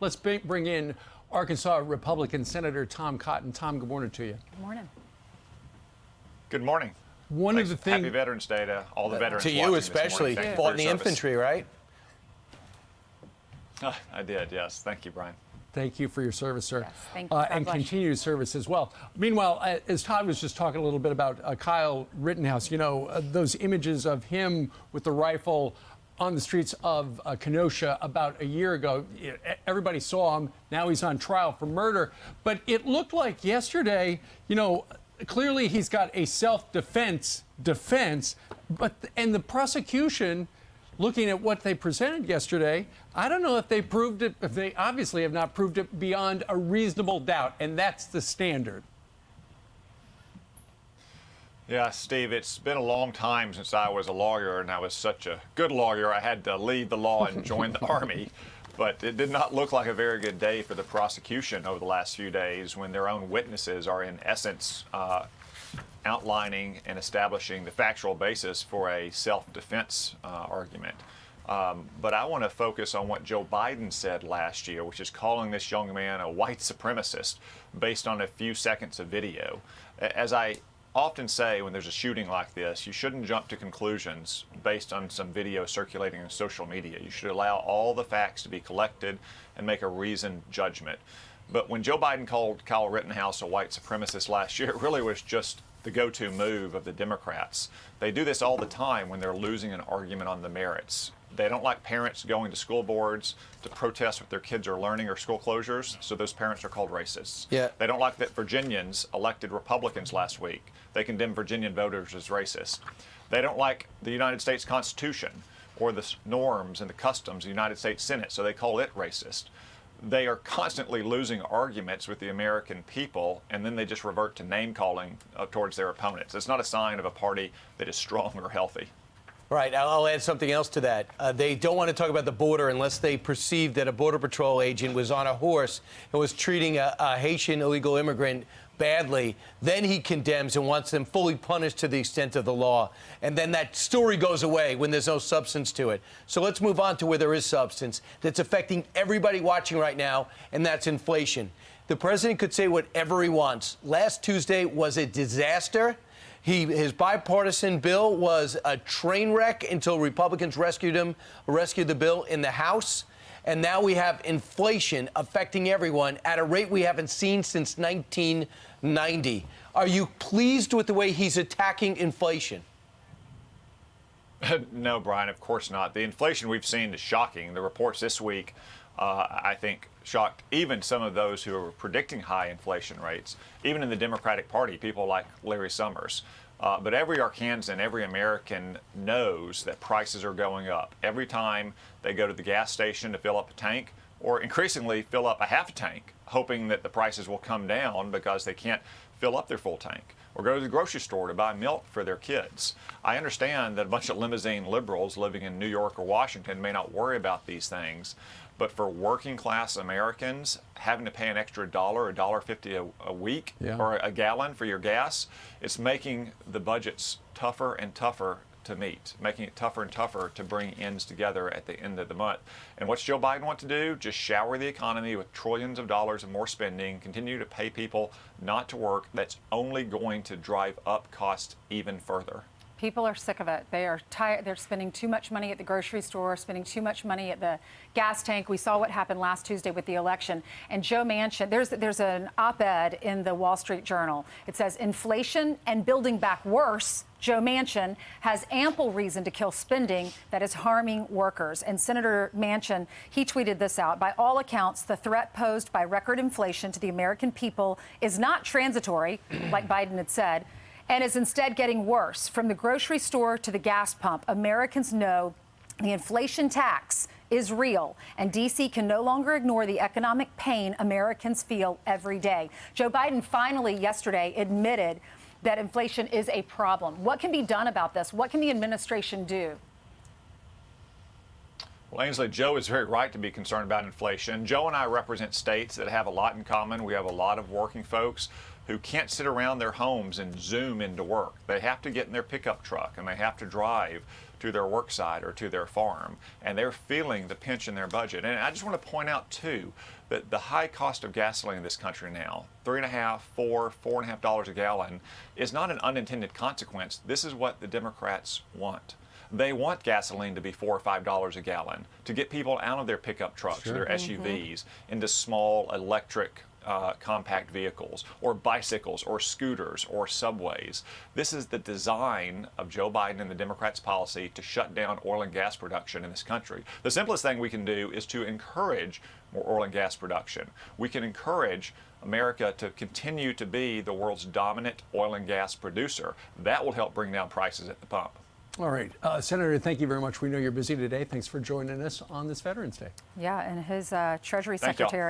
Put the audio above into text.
Let's bring in Arkansas Republican Senator Tom Cotton. Tom, good morning to you. Good morning. Good morning. One of the things. Happy Veterans Day to all the veterans. To you especially. Fought in the infantry, right? I did, yes. Thank you, Brian. Thank you for your service, sir. Yes, thank you. And continued service as well. Meanwhile, as Todd was just talking a little bit about Kyle Rittenhouse, you know, those images of him with the rifle on the streets of Kenosha about a year ago, everybody saw him. Now he's on trial for murder. But it looked like yesterday, you know, clearly he's got a self-defense and the prosecution, looking at what they presented yesterday, I don't know if they proved it, if they obviously have not proved it beyond a reasonable doubt, and that's the standard. Yeah, Steve, it's been a long time since I was a lawyer, and I was such a good lawyer, I had to leave the law and join the Army. But it did not look like a very good day for the prosecution over the last few days when their own witnesses are, in essence, outlining and establishing the factual basis for a self-defense argument. But I want to focus on what Joe Biden said last year, which is calling this young man a white supremacist based on a few seconds of video. As I often say when there's a shooting like this, you shouldn't jump to conclusions based on some video circulating on social media. You should allow all the facts to be collected and make a reasoned judgment. But when Joe Biden called Kyle Rittenhouse a white supremacist last year, it really was just the go-to move of the Democrats. They do this all the time when they're losing an argument on the merits. They don't like parents going to school boards to protest what their kids are learning or school closures, so those parents are called racists. Yeah. They don't like that Virginians elected Republicans last week. They condemn Virginian voters as racist. They don't like the United States Constitution or the norms and the customs of the United States Senate, so they call it racist. They are constantly losing arguments with the American people, and then they just revert to name-calling towards their opponents. It's not a sign of a party that is strong or healthy. Right. I'll add something else to that. They don't want to talk about the border unless they perceive that a Border Patrol agent was on a horse and was treating a Haitian illegal immigrant badly. Then he condemns and wants them fully punished to the extent of the law. And then that story goes away when there's no substance to it. So let's move on to where there is substance that's affecting everybody watching right now, and that's inflation. The president could say whatever he wants. Last Tuesday was a disaster. His bipartisan bill was a train wreck until Republicans rescued the bill in the House. And now we have inflation affecting everyone at a rate we haven't seen since 1990. Are you pleased with the way he's attacking inflation? No, Brian, of course not. The inflation we've seen is shocking. The reports this week, I think, shocked even some of those who are predicting high inflation rates, even in the Democratic Party, people like Larry Summers. But every Arkansan, every American knows that prices are going up. Every time they go to the gas station to fill up a tank, or increasingly fill up a half a tank, hoping that the prices will come down because they can't fill up their full tank, or go to the grocery store to buy milk for their kids. I understand that a bunch of limousine liberals living in New York or Washington may not worry about these things, but for working class Americans, having to pay an extra $1.50 a week or a gallon for your gas, it's making the budgets tougher and tougher to meet, making it tougher and tougher to bring ends together at the end of the month. And what's Joe Biden want to do? Just shower the economy with trillions of dollars and more spending, continue to pay people not to work. That's only going to drive up costs even further. People are sick of it. They are tired. They're spending too much money at the grocery store, spending too much money at the gas tank. We saw what happened last Tuesday with the election. And Joe Manchin, there's an op-ed in the Wall Street Journal. It says, inflation and building back worse, Joe Manchin has ample reason to kill spending that is harming workers. And Senator Manchin, he tweeted this out. By all accounts, the threat posed by record inflation to the American people is not transitory, like Biden had said, and is instead getting worse. From the grocery store to the gas pump, Americans know the inflation tax is real, and D.C. can no longer ignore the economic pain Americans feel every day. Joe Biden finally yesterday admitted that inflation is a problem. What can be done about this? What can the administration do? Well, Ainsley, Joe is very right to be concerned about inflation. Joe and I represent states that have a lot in common. We have a lot of working folks who can't sit around their homes and Zoom into work. They have to get in their pickup truck and they have to drive to their work site or to their farm, and they're feeling the pinch in their budget. And I just want to point out, too, that the high cost of gasoline in this country now, $3.50, $4.50 a gallon, is not an unintended consequence. This is what the Democrats want. They want gasoline to be $4 or $5 a gallon to get people out of their pickup trucks or their SUVs into small electric compact vehicles or bicycles or scooters or subways. This is the design of Joe Biden and the Democrats' policy to shut down oil and gas production in this country. The simplest thing we can do is to encourage more oil and gas production. We can encourage America to continue to be the world's dominant oil and gas producer. That will help bring down prices at the pump. All right. Senator, thank you very much. We know you're busy today. Thanks for joining us on this Veterans Day. Yeah, and his Treasury Thank y'all. Secretary.